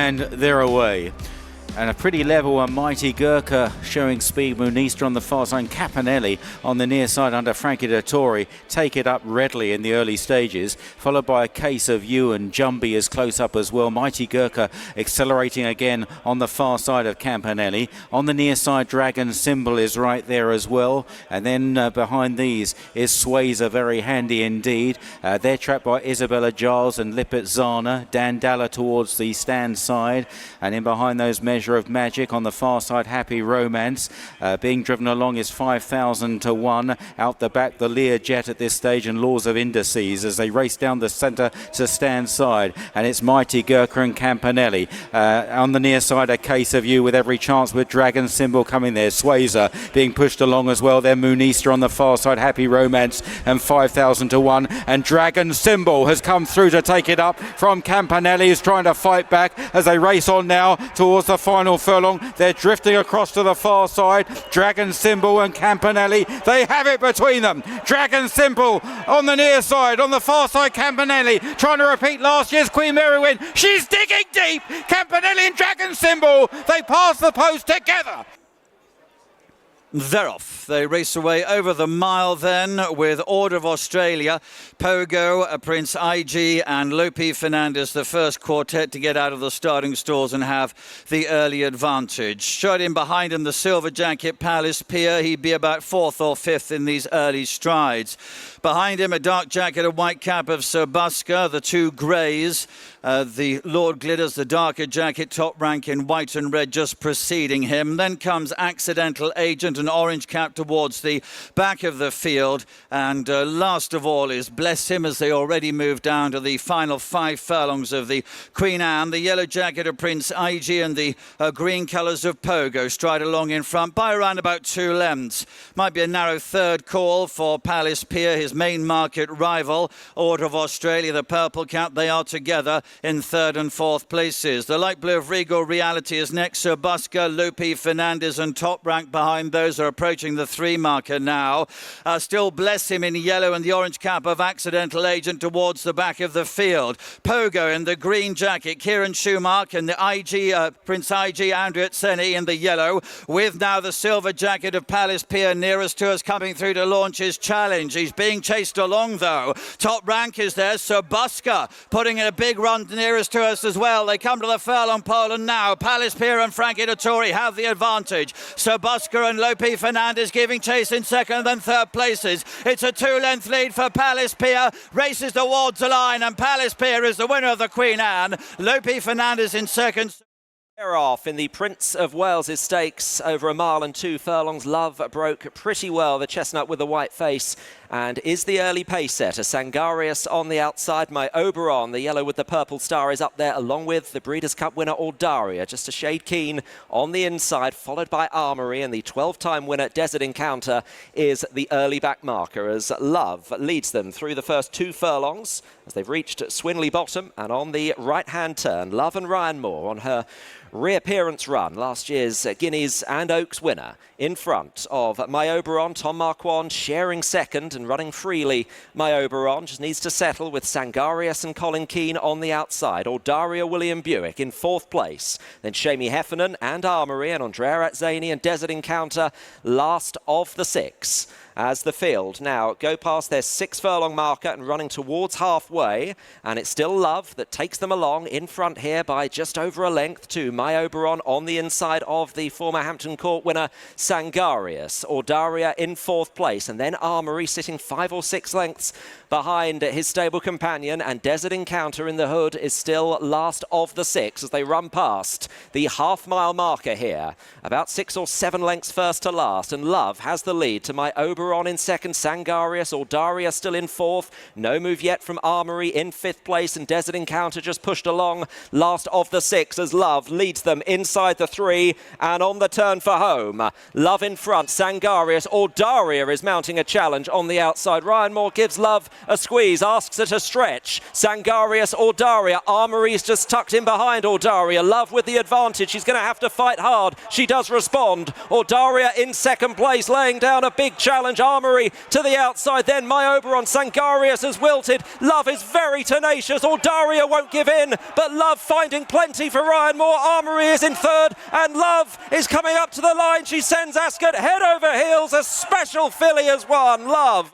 and they're away. And a pretty level and Mighty Gurkha showing speed. Munista on the far side, Campanelle on the near side under Frankie Dettori take it up readily in the early stages, followed by a case of you, and Jumbie is close up as well. Mighty Gurkha accelerating again on the far side of Campanelle. On the near side, Dragon Symbol is right there as well, and then behind these is Swayzer, very handy indeed. They're trapped by Isabella Giles and Lippert Zana. Dandala towards the stand side, and in behind those Measure of Magic on the far side, Happy Romance. Being driven along is 5,000 to 1. Out the back, the Lear Jet at this stage, and Laws of Indices as they race down the centre to stand side. And it's Mighty Gurkha and Campanelle. On the near side, a case of you with every chance with Dragon Symbol coming there. Swayzer being pushed along as well. Then Munista on the far side, Happy Romance, and 5,000 to 1. And Dragon Symbol has come through to take it up from Campanelle, who's trying to fight back as they race on now towards the final furlong. They're drifting across to the far side. Dragon Symbol and Campanelle, they have it between them. Dragon Symbol on the near side, on the far side, Campanelle trying to repeat last year's Queen Mary win. She's digging deep. Campanelle and Dragon Symbol, they pass the post together. They're off. They race away over the mile then with Order of Australia, Pogo, Prince IG and Lope Fernandez, the first quartet to get out of the starting stalls and have the early advantage. Straight in behind him, the Silver Jacket Palace Pier. He'd be about 4th or 5th in these early strides. Behind him, a dark jacket, a white cap of Sir Busker, the two greys. The Lord Glitters, the darker jacket, top rank in white and red, just preceding him. Then comes Accidental Agent, an orange cap towards the back of the field. And last of all is Bless Him, as they already move down to the final 5 furlongs of the Queen Anne. The yellow jacket of Prince IG and the green colours of Pogo stride along in front by around about 2 lengths. Might be a narrow third call for Palace Pier, his main market rival. Order of Australia, the purple cap, they are together in 3rd and 4th places. The light blue of Regal Reality is next. Sir Busker, Lope Fernandez and Top Rank behind those are approaching the 3 marker now. Still Bless Him in yellow and the orange cap of Accidental Agent towards the back of the field. Pogo in the green jacket, Kieran Schumacher and the IG, Prince IG, Andrew Tseni in the yellow, with now the silver jacket of Palace Pier nearest to us, coming through to launch his challenge. He's being chased along though. Top Rank is there. Sir Busker putting in a big run nearest to us as well. They come to the furlong pole, and now Palace Pier and Frankie Dettori have the advantage. Sir Busker and Lope Fernandez giving chase in 2nd and 3rd places. It's a 2-length lead for Palace Pier. Races towards the line, and Palace Pier is the winner of the Queen Anne. Lope Fernandez in 2nd. Off in the Prince of Wales' stakes over 1 mile and 2 furlongs. Love broke pretty well, the chestnut with the white face, and is the early pace setter. Sangarius on the outside. My Oberon, the yellow with the purple star, is up there, along with the Breeders' Cup winner Aldaria, just a shade keen on the inside, followed by Armory, and the 12-time winner Desert Encounter is the early back marker as Love leads them through the first 2 furlongs as they've reached Swinley Bottom, and on the right-hand turn, Love and Ryan Moore on her reappearance run, last year's Guineas and Oaks winner, in front of My Oberon. Tom Marquand sharing 2nd and running freely. My Oberon just needs to settle with Sangarius and Colin Keane on the outside. Aldaria William Buick in 4th place. Then Shamie Heffernan and Armory and Andrea Atzani and Desert Encounter last of the 6. As the field now go past their 6 furlong marker and running towards halfway, and it's still Love that takes them along in front here by just over a length to My Oberon on the inside of the former Hampton Court winner Sangarius. Aldaria in 4th place, and then Armory sitting 5 or 6 lengths behind his stable companion, and Desert Encounter in the hood is still last of the 6 as they run past the half-mile marker here. About 6 or 7 lengths first to last, and Love has the lead to My Oberon in 2nd, Sangarius, Aldaria still in 4th. No move yet from Armory in 5th place, and Desert Encounter just pushed along last of the 6 as Love leads them inside the 3 and on the turn for home. Love in front, Sangarius. Aldaria is mounting a challenge on the outside. Ryan Moore gives Love a squeeze, asks it a stretch. Sangarius, Aldaria. Armory's just tucked in behind Aldaria. Love with the advantage. She's going to have to fight hard. She does respond. Aldaria in 2nd place, laying down a big challenge challenge. Armory to the outside, then My Oberon. Sangarius has wilted. Love is very tenacious. Daria won't give in, but Love finding plenty for Ryan Moore. Armory is in third, and Love is coming up to the line. She sends Ascot head over heels. A special filly has won. Love.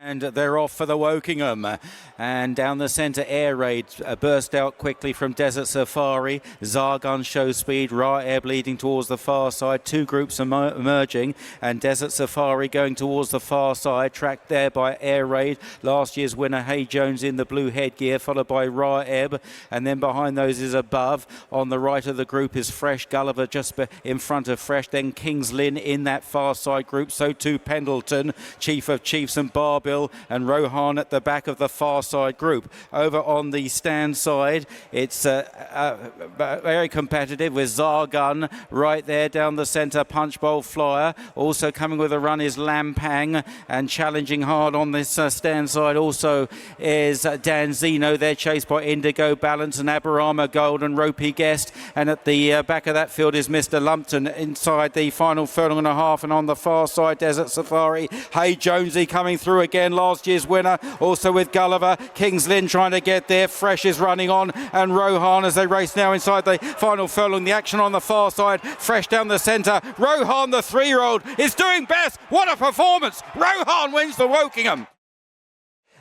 And they're off for the Wokingham. And down the centre, Air Raid burst out quickly from Desert Safari. Zargun shows speed. Raeb leading towards the far side. Two groups emerging. And Desert Safari going towards the far side. Tracked there by Air Raid. Last year's winner, Hay Jones, in the blue headgear, followed by Raeb. And then behind those is Above. On the right of the group is Fresh. Gulliver just in front of Fresh. Then King's Lynn in that far side group. So too Pendleton, Chief of Chiefs and Barbill. And Rohaan at the back of the far side group. Over on the stand side, it's very competitive with Zargun right there down the centre. Punch Bowl Flyer. Also coming with a run is Lampang, and challenging hard on this stand side also is Danzino. They're chased by Indigo Balance and Aberama Gold and Ropey Guest. And at the back of that field is Mr. Lumpton inside the final furlong and a half. And on the far side, Desert Safari. Hey Jonesy coming through again. Last year's winner, also with Gulliver. King's Lynn trying to get there. Fresh is running on, and Rohaan as they race now inside the final furlong. The action on the far side. Fresh down the centre. Rohaan, the 3-year-old, is doing best. What a performance! Rohaan wins the Wokingham.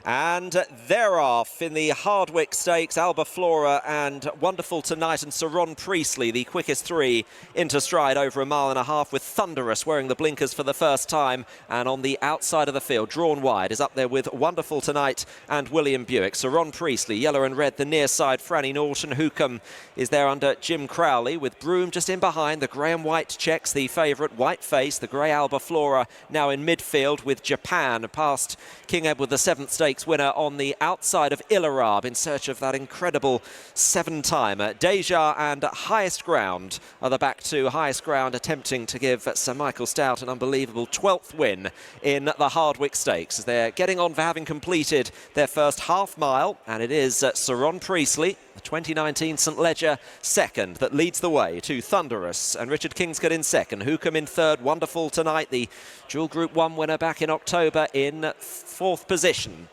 And they're off in the Hardwicke Stakes. Alba Flora and Wonderful Tonight and Saron Priestley, the quickest three into stride over a mile and a half, with Thunderous wearing the blinkers for the first time. And on the outside of the field, drawn wide, is up there with Wonderful Tonight and William Buick. Saron Priestley, yellow and red, the near side, Franny Norton. Hookham is there under Jim Crowley, with Broome just in behind. The grey and white checks the favourite, White Face. The grey Alba Flora now in midfield, with Japan past King Edward the 7th Stakes winner on the outside of Ilarab in search of that incredible 7-timer. Deja and Highest Ground are the back two. Highest Ground attempting to give Sir Michael Stout an unbelievable 12th win in the Hardwicke Stakes, as they're getting on for having completed their first half mile, and it is Saron Priestley, the 2019 St Ledger second, that leads the way to Thunderous, and Richard Kingscote in second. Hookham in third. Wonderful Tonight, the dual Group 1 winner back in October, in fourth position.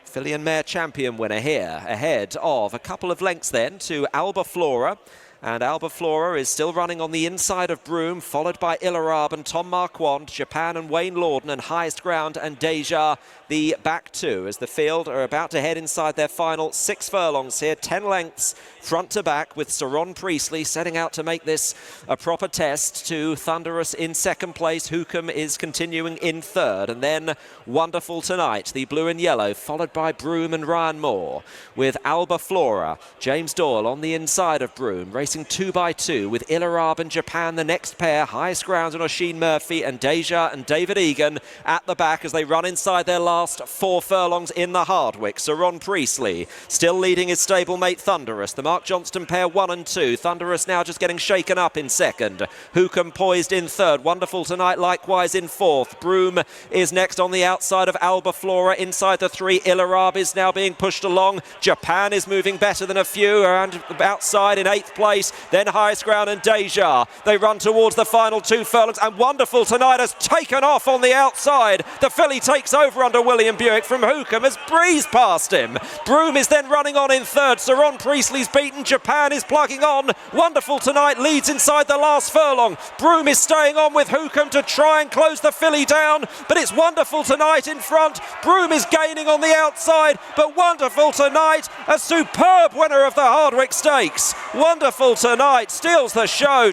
Filly and Mare Champion winner here, ahead of a couple of lengths then to Alba Flora. And Alba Flora is still running on the inside of Broome, followed by Ilarab and Tom Marquand, Japan and Wayne Lorden, and Highest Ground and Deja, the back two, as the field are about to head inside their final 6 furlongs here, 10 lengths front to back, with Saron Priestley setting out to make this a proper test to Thunderous in second place. Hookham is continuing in third, and then Wonderful Tonight, the blue and yellow, followed by Broome and Ryan Moore, with Alba Flora, James Doyle on the inside of Broome, racing 2 by 2 with Ilarab and Japan, the next pair. Highest Ground and Oisin Murphy and Deja and David Egan at the back as they run inside their last 4 furlongs in the Hardwicke. Saron Priestley still leading his stablemate Thunderous. The Mark Johnston pair 1 and 2. Thunderous now just getting shaken up in second. Hookham poised in third. Wonderful Tonight likewise in fourth. Broome is next on the outside of Alba Flora. Inside the 3, Ilarab is now being pushed along. Japan is moving better than a few, and outside in 8th place. Then Highest Ground and Deja. They run towards the final 2 furlongs, and Wonderful Tonight has taken off on the outside. The filly takes over under William Buick from Hookham, has breezed past him. Broome is then running on in third. Saron Priestley's beaten. Japan is plugging on. Wonderful Tonight leads inside the last furlong. Broome is staying on with Hookham to try and close the filly down, but it's Wonderful Tonight in front. Broome is gaining on the outside, but Wonderful Tonight, a superb winner of the Hardwicke Stakes. Wonderful Tonight steals the show.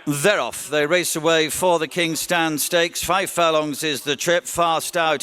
They're off. They race away for the King's Stand Stakes. 5 furlongs is the trip. Fast out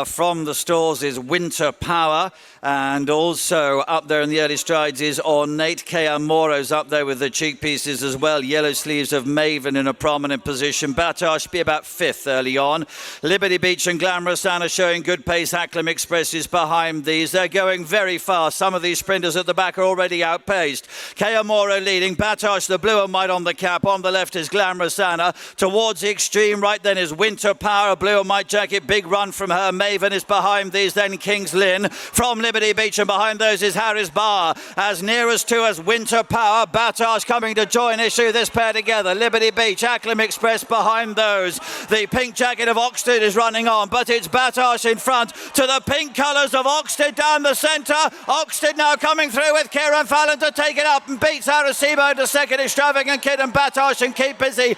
from the stalls is Winter Power. And also up there in the early strides is Ornate. Kea Moro's up there with the cheek pieces as well. Yellow Sleeves of Maven in a prominent position. Batage be about 5th early on. Liberty Beach and Glamorous Anna showing good pace. Hacklam Express is behind these. They're going very fast. Some of these sprinters at the back are already outpaced. Kea Moro leading. Batage, the blue and white on the cap. On the the left is Glamorous Anna. Towards the extreme right then is Winter Power, blue and white jacket. Big run from her. Maven is behind these, then King's Lynn from Liberty Beach, and behind those is Harris Bar. As near as to as Winter Power. Batage coming to join issue this pair together. Liberty Beach, Acklam Express behind those. The pink jacket of Oxted is running on, but it's Batage in front to the pink colours of Oxted down the centre. Oxted now coming through with Kieran Fallon to take it up and beats Arecibo to second. Extravagant Kid and Batage and keep busy.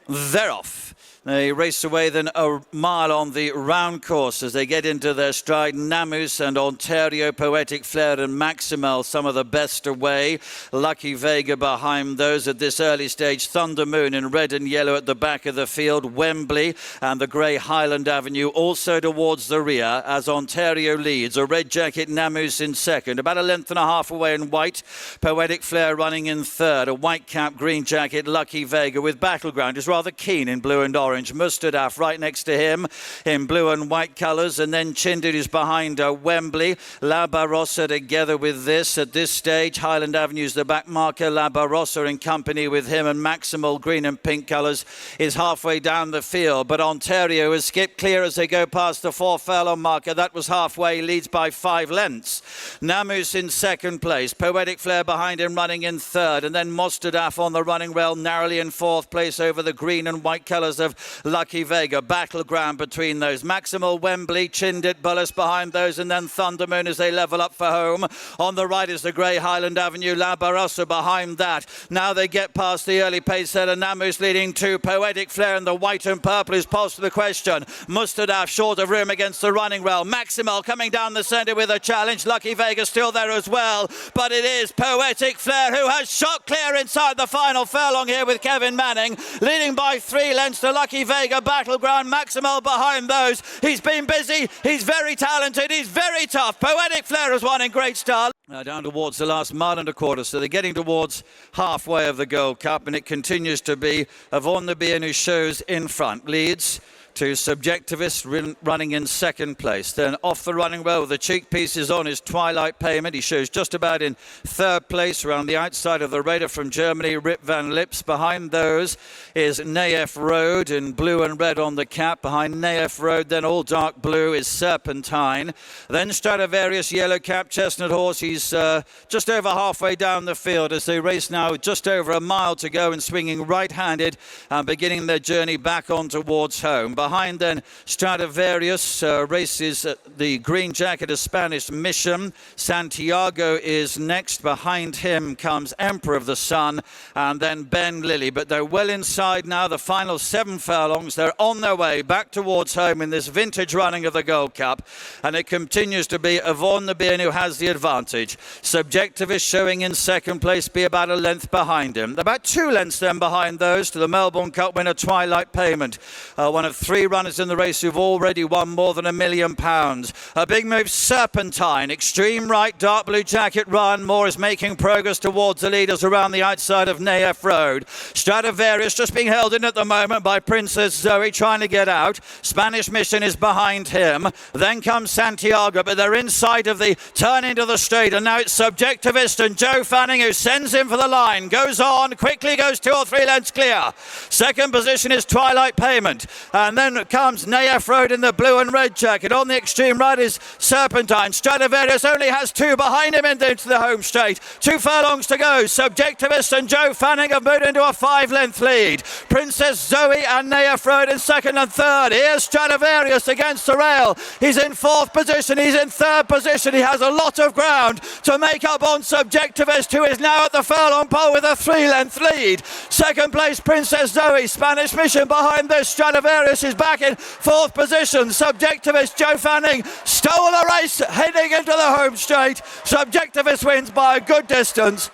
They're off. They race away then a mile on the round course as they get into their stride. Namus and Ontario, Poetic, Flair and Maximel, some of the best away. Lucky Vega behind those at this early stage. Thunder Moon in red and yellow at the back of the field. Wembley and the grey Highland Avenue also towards the rear as Ontario leads. A red jacket Namus in second. About a length and a half away in white. Poetic Flair running in third. A white cap, green jacket, Lucky Vega with Battleground is rather keen in blue and orange. Mustardaf right next to him in blue and white colours, and then Chindid is behind Wembley. La Barossa together with this at this stage. Highland Avenue's the back marker. La Barossa in company with him, and Maximal green and pink colours is halfway down the field, but Ontario has skipped clear as they go past the 4 furlong marker. That was halfway, leads by 5 lengths. Namus in second place. Poetic Flair behind him running in third, and then Mustardaf on the running rail narrowly in fourth place over the green and white colours of Lucky Vega. Battleground between those. Maximal, Wembley, Chindit, Bullis behind those, and then Thunder Moon as they level up for home. On the right is the grey Highland Avenue. La Barossa behind that. Now they get past the early pace setter. Namus leading 2. Poetic Flair and the white and purple is posed to the question. Mustardaf short of room against the running rail. Maximal coming down the centre with a challenge. Lucky Vega still there as well, but it is Poetic Flair who has shot clear inside the final furlong here with Kevin Manning, leading by 3 lengths to Lucky Vega. Battleground, Maximal behind those. He's been busy, he's very talented, he's very tough. Poetic Flair has won in great style. Now down towards the last mile and a quarter, so they're getting towards halfway of the Gold Cup, and it continues to be Avon the Bien who shows in front, leads to Subjectivist running in second place. Then off the running rail with the cheek pieces on his Twilight Payment. He shows just about in third place around the outside of the Raider from Germany, Rip Van Lips. Behind those is Naef Road in blue and red on the cap. Behind Naef Road, then all dark blue, is Serpentine. Then Stradivarius, yellow cap, Chestnut Horse. He's just over halfway down the field as they race now just over a mile to go and swinging right-handed and beginning their journey back on towards home. Behind then Stradivarius races the green jacket of Spanish Mission. Santiago is next. Behind him comes Emperor of the Sun and then Ben Lilly. But they're well inside now, the final 7 furlongs. They're on their way back towards home in this vintage running of the Gold Cup. And it continues to be Avon the Bien who has the advantage. Subjectivist showing in second place, be about a length behind him. About 2 lengths then behind those to the Melbourne Cup winner Twilight Payment. One of 3 runners in the race who've already won more than £1 million. A big move, Serpentine. Extreme right, dark blue jacket, Rohaan Moore is making progress towards the leaders around the outside of Naef Road. Stradivarius just being held in at the moment by Princess Zoe, trying to get out. Spanish Mission is behind him. Then comes Santiago, but they're inside of the turn into the straight, and now it's Subjectivist and Joe Fanning who sends him for the line. Goes on, quickly goes 2 or 3 lengths clear. Second position is Twilight Payment. And then comes Naef Road in the blue and red jacket. On the extreme right is Serpentine. Stradivarius only has 2 behind him into the home straight. 2 furlongs to go. Subjectivist and Joe Fanning have moved into a 5-length lead. Princess Zoe and Naef Road in second and third. Here's Stradivarius against the rail. He's in 4th position. He's in 3rd position. He has a lot of ground to make up on Subjectivist, who is now at the furlong pole with a 3-length lead. Second place, Princess Zoe. Spanish Mission behind this. Stradivarius is back in 4th position. Subjectivist Joe Fanning stole the race heading into the home straight. Subjectivist wins by a good distance.